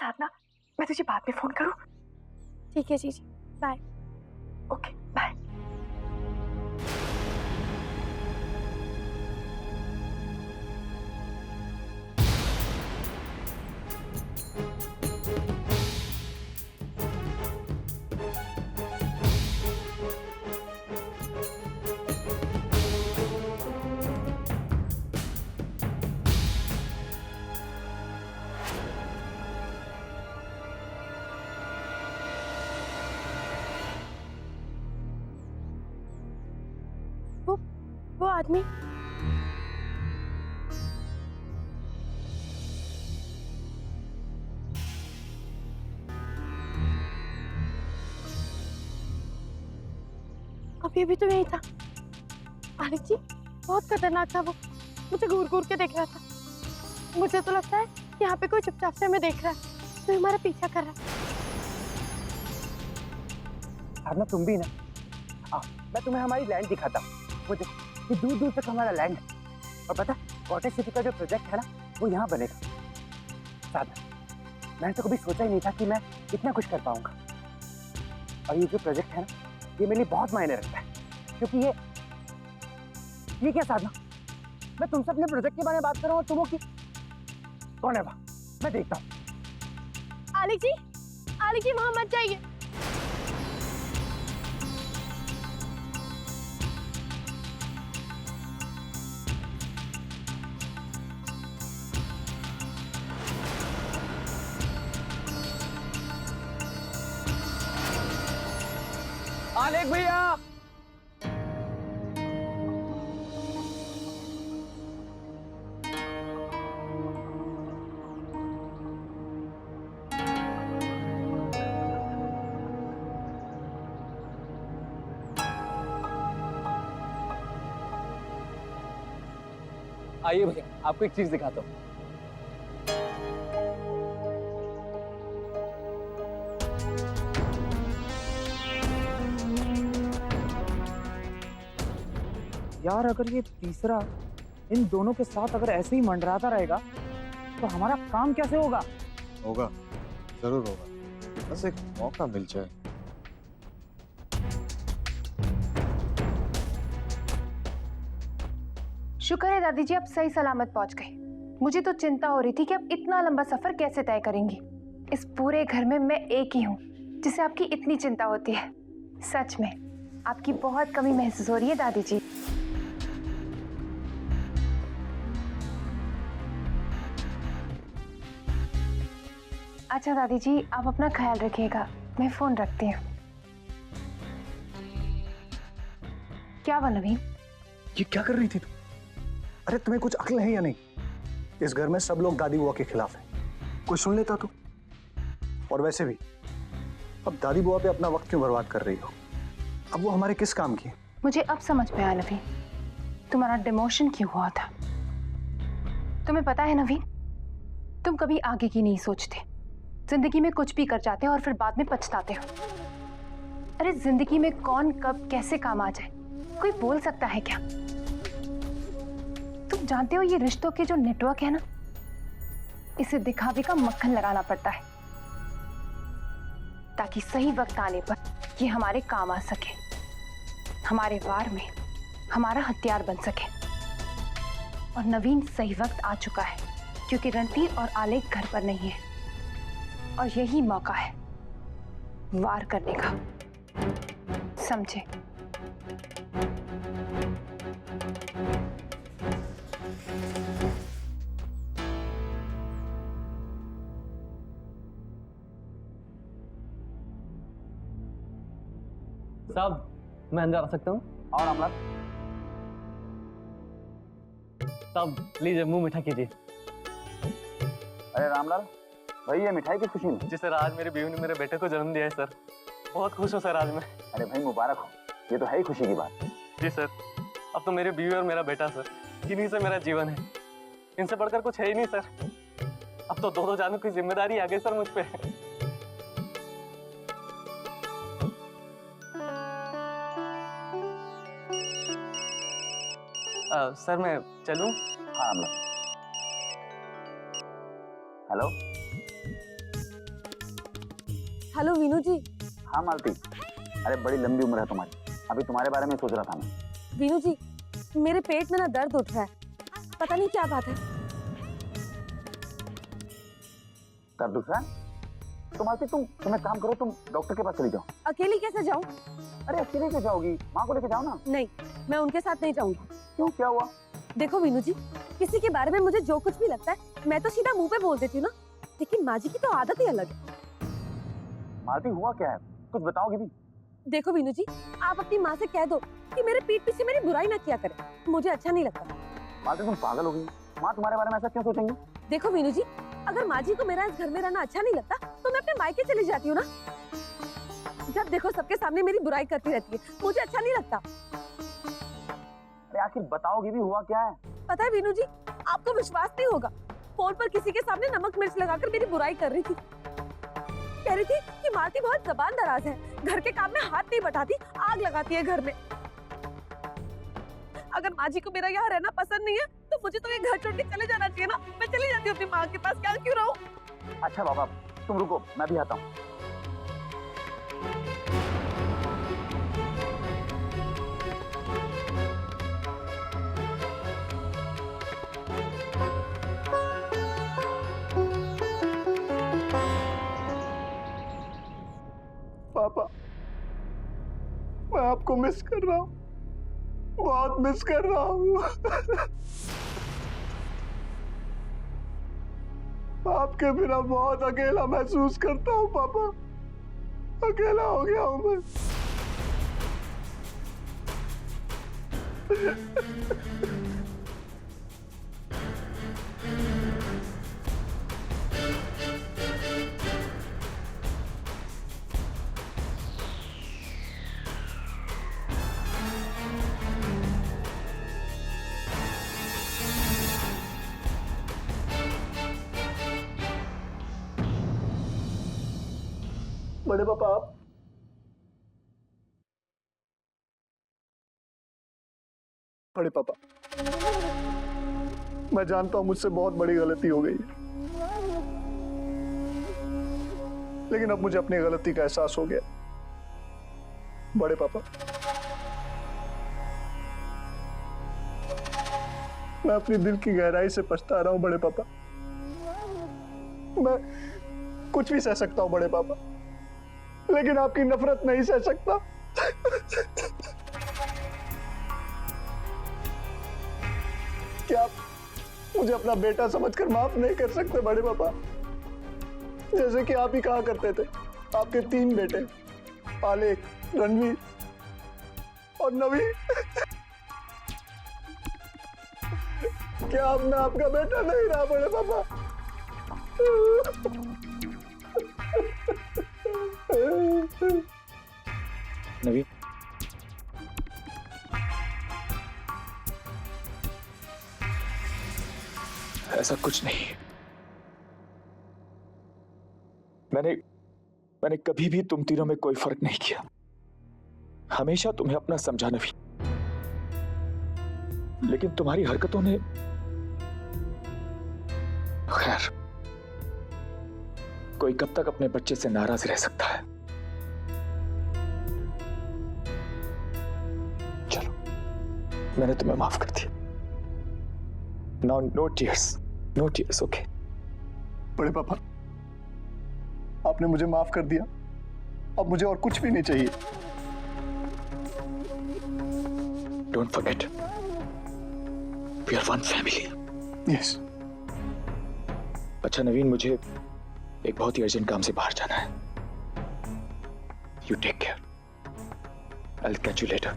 साधना, मैं तुझे बाद में फोन करूं? ठीक है जीजी, बाय। Okay bye. वो आदमी अभी तो यही था। आलिक जी, बहुत खतरनाक था वो, मुझे घूर घूर के देख रहा था। मुझे तो लगता है कि यहाँ पे कोई चुपचाप से हमें देख रहा है, तो हमारा पीछा कर रहा है। साधना तुम भी ना, मैं तुम्हें हमारी लैंड दिखाता हूँ। वो देखो, ये दूर दूर तक हमारा लैंड है। और पता कॉटेज सिटी का जो प्रोजेक्ट है ना, वो यहाँ बनेगा। साधना, मैंने तो कभी सोचा ही नहीं था कि मैं इतना कुछ कर पाऊंगा। और ये जो प्रोजेक्ट है ना, ये मेरे लिए बहुत मायने रखता है, क्योंकि ये क्या साधना, मैं तुमसे अपने प्रोजेक्ट के बारे में बात कर रहा हूँ, तुम वो की कौन है वहाँ? मैं देखता हूँ। आलिक जी वहां मत जाइए। आलेख भैया, आइए भैया, आपको एक चीज दिखाता हूँ। यार, अगर ये तीसरा इन दोनों के साथ अगर ऐसे ही मंडराता रहेगा तो हमारा काम कैसे होगा? होगा, जरूर होगा, बस एक मौका मिल जाए। शुक्र है दादी जी आप सही सलामत पहुंच गए। मुझे तो चिंता हो रही थी कि आप इतना लंबा सफर कैसे तय करेंगी। इस पूरे घर में मैं एक ही हूँ जिसे आपकी इतनी चिंता होती है। सच में आपकी बहुत कमी महसूस हो रही है दादी जी। अच्छा दादी जी, आप अपना ख्याल रखिएगा, मैं फोन रखती हूँ। क्या हुआ नवीन? ये क्या कर रही थी तू? अरे तुम्हें कुछ अक्ल है या नहीं? इस घर में सब लोग दादी बुआ के खिलाफ हैं। कोई सुन लेता तू? और वैसे भी अब दादी बुआ पे अपना वक्त क्यों बर्बाद कर रही हो? अब वो हमारे किस काम की? मुझे अब समझ में आया नवीन, तुम्हारा डिमोशन क्यों हुआ था। तुम्हें पता है नवीन, तुम कभी आगे की नहीं सोचते, जिंदगी में कुछ भी कर जाते हो और फिर बाद में पछताते हो। अरे जिंदगी में कौन कब कैसे काम आ जाए कोई बोल सकता है क्या? तुम जानते हो ये रिश्तों के जो नेटवर्क है ना, इसे दिखावे का मक्खन लगाना पड़ता है ताकि सही वक्त आने पर ये हमारे काम आ सके, हमारे वार में हमारा हथियार बन सके। और नवीन सही वक्त आ चुका है क्योंकि रणधीर और आलेख घर पर नहीं है और यही मौका है वार करने का, समझे? साहब, मैं अंदर आ सकता हूँ? और अमला, साहब लीजिए, मुंह मीठा कीजिए। अरे रामलाल भाई, ये मिठाई की खुशी में? जी सर, आज मेरी बीवी ने मेरे बेटे को जन्म दिया है सर, बहुत खुश हूँ सर आज मैं। अरे भाई मुबारक हो, ये तो है ही खुशी की बात। जी सर, अब तो मेरी बीवी और मेरा बेटा सर, इन्हीं से मेरा जीवन है, इनसे बढ़कर कुछ है ही नहीं सर। अब तो दो जानों की जिम्मेदारी आ गई सर मुझ पे। सर मैं चलूं? हाँ अमला। हेलो, हेलो वीनू जी। हाँ मालती, अरे बड़ी लंबी उम्र है तुम्हारी, अभी तुम्हारे बारे में सोच रहा था मैं। वीनू जी, मेरे पेट में ना दर्द उठ रहा है, पता नहीं क्या बात है। दर्द उठ रहा है? तो मालती तुम एक काम करो, तुम डॉक्टर के पास चली जाओ। अकेली कैसे जाऊं? अरे अकेले क्यों जाओगी, माँ को लेके जाओ ना। नहीं, मैं उनके साथ नहीं जाऊंगी। क्यों, क्या हुआ? देखो वीनू जी, किसी के बारे में मुझे जो कुछ भी लगता है मैं तो सीधा मुंह पे बोल देती हूँ ना, लेकिन माँ जी की तो आदत ही अलग है। मालती हुआ क्या है, कुछ बताओगी भी? देखो वीनू जी, आप अपनी माँ से कह दो कि मेरे पीठ पीछे मेरी बुराई ना किया करे, मुझे अच्छा नहीं लगता। मालती तुम पागल हो गई, माँ तुम्हारे बारे में ऐसा क्यों सोचेंगी? देखो वीनू जी, अगर माँ जी को मेरा इस घर में रहना अच्छा नहीं लगता तो मैं अपने मायके चली जाती हूँ ना। जब देखो सबके सामने मेरी बुराई करती रहती है, मुझे अच्छा नहीं लगता। अरे आखिर बताओगी भी, हुआ क्या है? पता है वीनू जी, आपको विश्वास नहीं होगा, फोन पर किसी के सामने नमक मिर्च लगाकर मेरी बुराई कर रही थी। कह रही थी कि मालती बहुत जबान दराज है, घर के काम में हाथ नहीं बटाती, आग लगाती है घर में। अगर माँ जी को मेरा यहाँ रहना पसंद नहीं है तो मुझे तो ये घर छोड़ के चले जाना चाहिए ना। मैं चली जाती हूँ अपनी माँ के पास, क्या क्यों रहूं? अच्छा बाबा तुम रुको, मैं भी आता हूँ। पापा, मैं आपको मिस कर रहा हूँ, बहुत मिस कर रहा हूँ। आपके बिना बहुत अकेला महसूस करता हूँ पापा, अकेला हो गया हूँ मैं। बड़े पापा आप, बड़े पापा मैं जानता हूं मुझसे बहुत बड़ी गलती हो गई है, लेकिन अब मुझे अपनी गलती का एहसास हो गया। बड़े पापा, मैं अपनी दिल की गहराई से पछता रहा हूं बड़े पापा। मैं कुछ भी सह सकता हूं बड़े पापा, लेकिन आपकी नफरत नहीं सह सकता। क्या आप मुझे अपना बेटा समझकर माफ नहीं कर सकते बड़े पापा? जैसे कि आप ही कहा करते थे, आपके 3 बेटे, आलेख, रणवीर और नवीन। क्या अब मैं आपका बेटा नहीं रहा बड़े पापा? नवीन, ऐसा कुछ नहीं। मैंने कभी भी तुम तीनों में कोई फर्क नहीं किया, हमेशा तुम्हें अपना समझा नवीन। लेकिन तुम्हारी हरकतों ने, खैर, कोई कब तक अपने बच्चे से नाराज रह सकता है? चलो, मैंने तुम्हें माफ कर दिया। Now, no tears, okay? बड़े पापा, आपने मुझे माफ कर दिया, अब मुझे और कुछ भी नहीं चाहिए। Don't forget, we are one family. Yes. अच्छा नवीन, मुझे एक बहुत ही अर्जेंट काम से बाहर जाना है। You take care. I'll catch you later.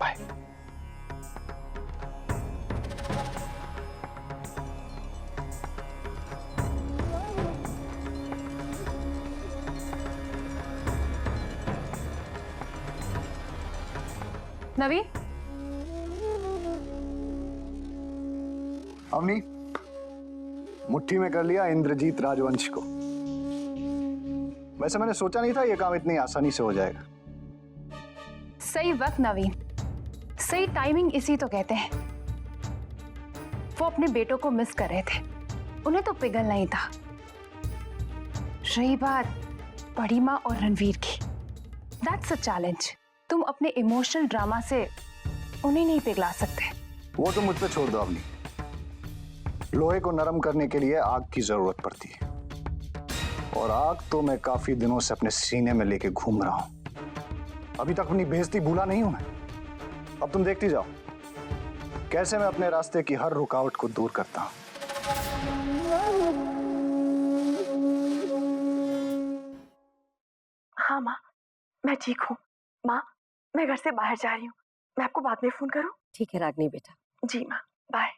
Bye. नवीन, अवनी, मुट्ठी में कर लिया इंद्रजीत राजवंश को। वैसे मैंने सोचा नहीं था ये काम इतनी आसानी से हो जाएगा। सही वक्त नवीन, सही टाइमिंग इसी तो कहते हैं। वो अपने बेटों को मिस कर रहे थे, उन्हें तो पिघलना ही था। रही बात बड़ी माँ और रणवीर की। That's a challenge. तुम अपने इमोशनल ड्रामा से उन्हें नहीं पिघला सकते। वो तो मुझ पे छोड़ दो अवनी। लोहे को नरम करने के लिए आग की जरूरत पड़ती है, और आग तो मैं काफी दिनों से अपने सीने में लेके घूम रहा हूं। अभी तक अपनी बेइज्जती भूला नहीं हूं मैं। अब तुम देखती जाओ कैसे मैं अपने रास्ते की हर रुकावट को दूर करता हूं। हाँ माँ, मैं ठीक हूँ। माँ, मैं घर से बाहर जा रही हूँ। मैं आपको बाद में फोन करूँ? ठीक है रागनी बेटा। जी माँ, बाय।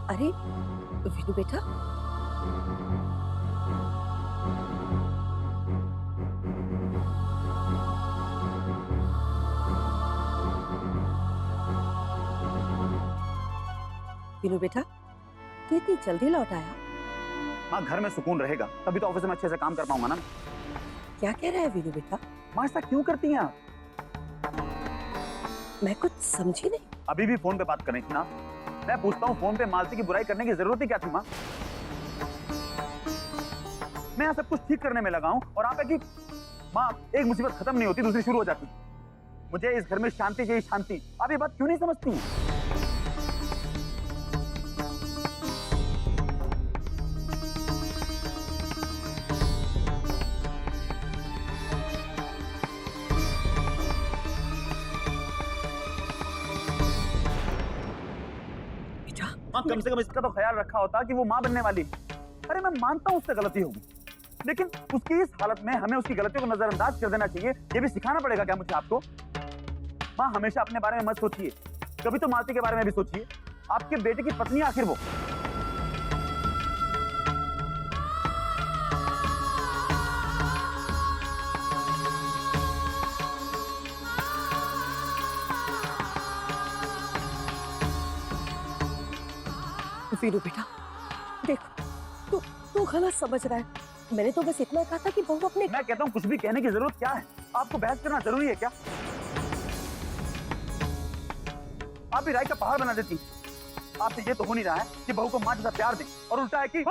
अरे वीनू बेटा, वीनू बेटा, तू इतनी जल्दी लौट आया? माँ घर में सुकून रहेगा तभी तो ऑफिस में अच्छे से काम कर पाऊंगा ना। क्या कह रहा है वीनू बेटा? माँ ऐसा क्यों करती हैं आप? मैं कुछ समझी नहीं। अभी भी फोन पे बात कर रही थी ना। मैं पूछता हूँ फोन पे मालती की बुराई करने की जरूरत ही क्या थी माँ? मैं यहाँ सब कुछ ठीक करने में लगा हूँ और आप है कि माँ एक मुसीबत खत्म नहीं होती दूसरी शुरू हो जाती। मुझे इस घर में शांति चाहिए, शांति। आप ये बात क्यों नहीं समझती? माँ कम से कम इसका तो ख्याल रखा होता कि वो माँ बनने वाली। अरे मैं मानता हूँ उससे गलती होगी, लेकिन उसकी इस हालत में हमें उसकी गलतियों को नजरअंदाज कर देना चाहिए, ये भी सिखाना पड़ेगा क्या मुझे आपको? माँ हमेशा अपने बारे में मत सोचिए, कभी तो मालती के बारे में भी सोचिए। आपके बेटे की पत्नी आखिर वो। वीनू बेटा देखो, तू गलत समझ रहा है। मैंने तो बस इतना कहा था कि बहू अपने। मैं कहता हूँ कुछ भी कहने की जरूरत क्या है? आपको बहस करना जरूरी है क्या? आप भी राय का पहाड़ बना देती। आपसे ये तो हो नहीं रहा है कि बहू को माँ जैसा प्यार दे, और उल्टा है कि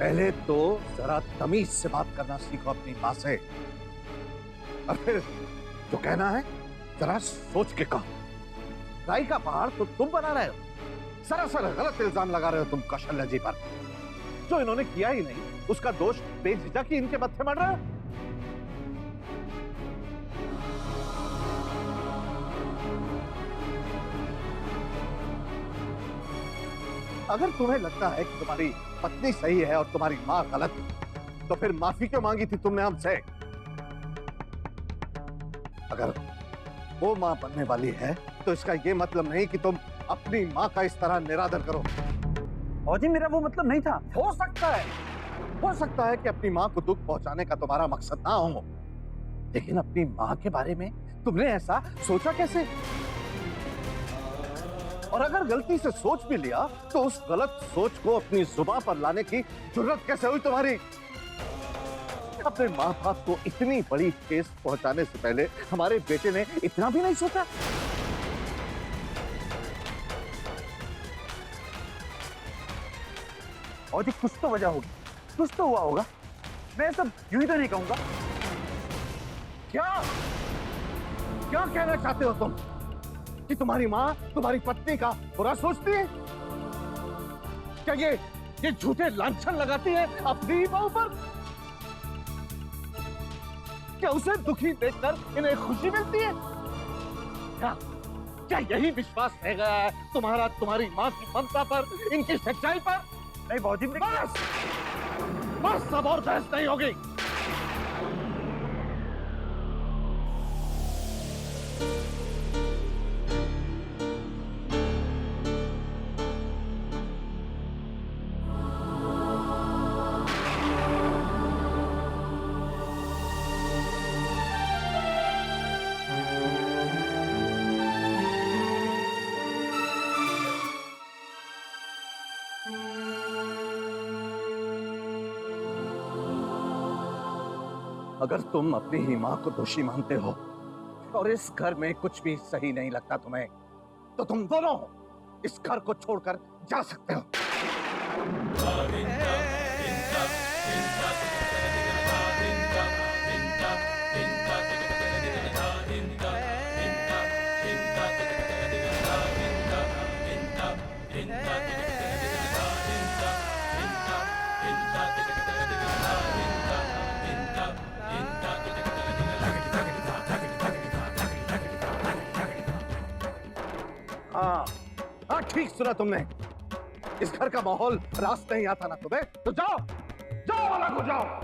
पहले तो जरा तमीज से बात करना सीखो अपनी माँ से, और फिर जो कहना है जरा सोच के कहो। राई का पहाड़ तो तुम बना रहे हो, सरासर गलत इल्जाम लगा रहे हो तुम कौशल्या जी पर। जो इन्होंने किया ही नहीं उसका दोष बेझिझक ही इनके मत्थे मढ़ रहे हो। अगर तुम्हें लगता है कि तुम्हारी पत्नी सही है और तुम्हारी माँ गलत, तो फिर माफी क्यों मांगी थी तुमने हमसे? अगर वो माँ बनने वाली है तो इसका ये मतलब नहीं कि तुम अपनी माँ का इस तरह निरादर करो। और जी मेरा वो मतलब नहीं था। हो सकता है कि अपनी माँ को दुख पहुंचाने का तुम्हारा मकसद ना हो, लेकिन अपनी माँ के बारे में तुमने ऐसा सोचा कैसे? और अगर गलती से सोच भी लिया तो उस गलत सोच को अपनी जुबान पर लाने की जुर्रत कैसे हुई तुम्हारी? अपने माँ बाप को इतनी बड़ी ठेस पहुंचाने से पहले हमारे बेटे ने इतना भी नहीं सोचा? और जी कुछ तो वजह होगी, कुछ तो हुआ होगा। मैं सब यूं ही तो नहीं कहूंगा। क्या क्या कहना चाहते हो तुम? कि तुम्हारी माँ तुम्हारी पत्नी का बुरा सोचती है? क्या ये झूठे लांछन लगाती है अपनी माँ पर? क्या उसे दुखी देखकर इन्हें खुशी मिलती है? क्या यही विश्वास रह गया है तुम्हारा तुम्हारी माँ की ममता पर, इनकी सच्चाई पर? नहीं बाबूजी, बस अब और बहस नहीं होगी। अगर तुम अपनी ही माँ को दोषी मानते हो और इस घर में कुछ भी सही नहीं लगता तुम्हें, तो तुम दोनों इस घर को छोड़कर जा सकते हो। हाँ, ठीक सुना तुमने। इस घर का माहौल रास नहीं आता ना तुम्हें, तो जाओ जाओ अलग हो जाओ।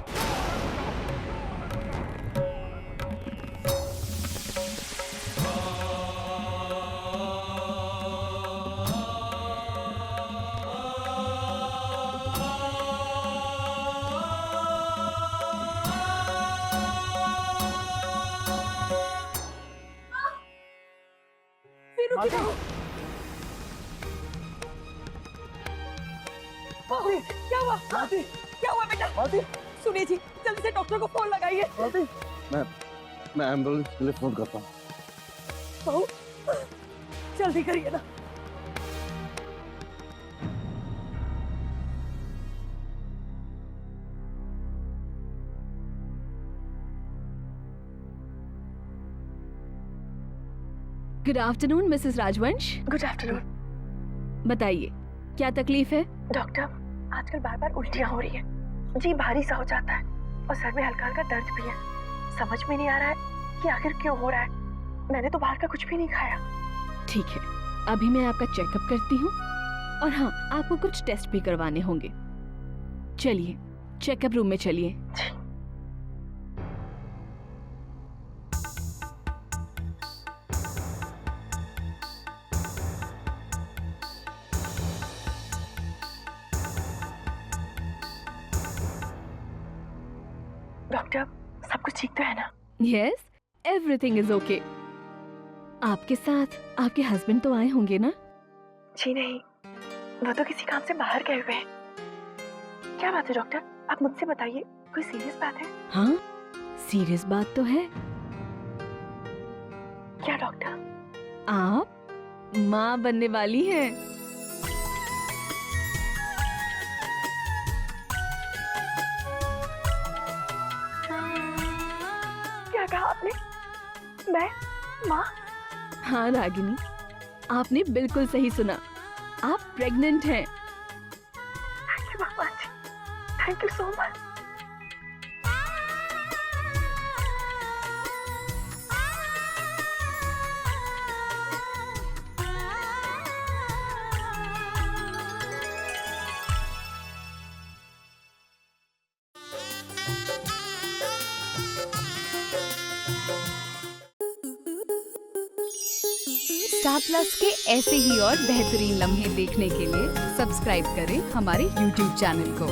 क्या हुआ? क्या हुआ बेटा? सुनिए जी, जल्दी से डॉक्टर को फोन लगाइए। मैं एम्बुलेंस के लिए फोन करता हूँ। बहू, जल्दी करिए ना। गुड आफ्टरनून मिसेस राजवंश। Good afternoon. बताइए क्या तकलीफ है? डॉक्टर, आजकल बार बार उल्टियाँ हो रही है, जी भारी सा हो जाता है और सर में हल्का हल्का दर्द भी है। समझ में नहीं आ रहा है कि आखिर क्यों हो रहा है। मैंने तो बाहर का कुछ भी नहीं खाया। ठीक है, अभी मैं आपका चेकअप करती हूँ और हाँ, आपको कुछ टेस्ट भी करवाने होंगे। चलिए चेकअप रूम में चलिए। डॉक्टर, सब कुछ ठीक तो है ना? Yes, everything is okay. आपके साथ आपके हस्बैंड तो आए होंगे ना? जी नहीं, वो तो किसी काम से बाहर गए हुए हैं। क्या बात है डॉक्टर, आप मुझसे बताइए, कोई सीरियस बात है? हाँ, सीरियस बात तो है। क्या डॉक्टर? आप माँ बनने वाली हैं। क्या कहा आपने? मैं माँ? हाँ रागिनी, आपने बिल्कुल सही सुना, आप प्रेग्नेंट हैं। थैंक यू भगवान जी, thank you so much. Star Plus के ऐसे ही और बेहतरीन लम्हे देखने के लिए सब्सक्राइब करें हमारे YouTube चैनल को।